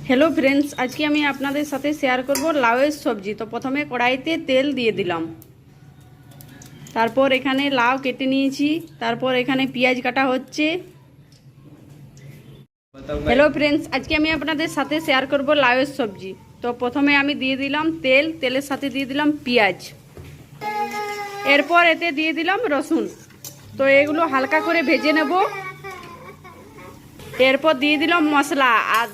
Hello friends, आज की আমি আপনাদের সাথে শেয়ার করব লাউয়ের সবজি। তো প্রথমে কড়াইতে তেল দিয়ে দিলাম, তারপর এখানে লাউ কেটে নিয়েছি, তারপর এখানে পেঁয়াজ কাটা হচ্ছে। हेलो फ्रेंड्स, आज की আমি আপনাদের সাথে শেয়ার করব লাউয়ের সবজি। তো প্রথমে আমি দিয়ে দিলাম তেল, তেলের সাথে দিয়ে দিলাম পেঁয়াজ, এরপর এতে দিয়ে দিলাম রসুন। তো এগুলো হালকা করে ভেজে নেব। এরপর দিয়ে দিলাম মশলা, আর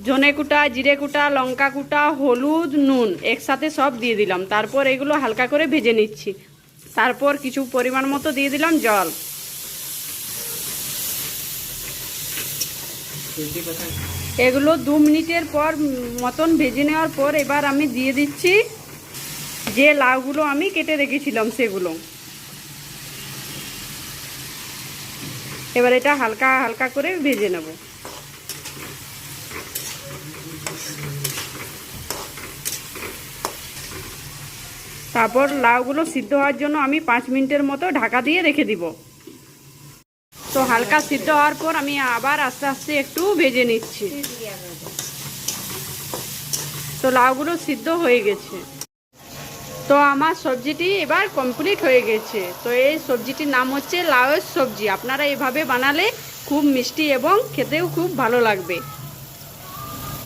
ধনে কুটা, জিরে কুটা, লঙ্কা কুটা, হলুদ, নুন একসাথে সব দিয়ে দিলাম। তারপর এগুলো হালকা করে ভেজে নিচ্ছি। তারপর কিছু পরিমাণ মতো দিয়ে দিলাম জল। এগুলো 2 মিনিটের পর মতন ভেজে নেওয়ার পর এবার আমি দিয়ে দিচ্ছি যে লাউগুলো আমি কেটে রেখেছিলাম সেগুলো। এবার এটা হালকা হালকা করে ভেজে নেব। তারপর লাউগুলো সিদ্ধ হওয়ার জন্য আমি 5 মিনিটের মতো ঢাকা দিয়ে রেখে দিব। তো হালকা সিদ্ধ হওয়ার পর আমি আবার আস্তে আস্তে একটু ভেজে নিচ্ছি। তো লাউগুলো সিদ্ধ হয়ে গেছে। তো আমার সবজিটি এবার কমপ্লিট হয়ে গেছে। তো এই সবজিটির নাম হচ্ছে লাউয়ের সবজি। আপনারা এভাবে বানালে খুব মিষ্টি এবং খেতেও খুব ভালো লাগবে।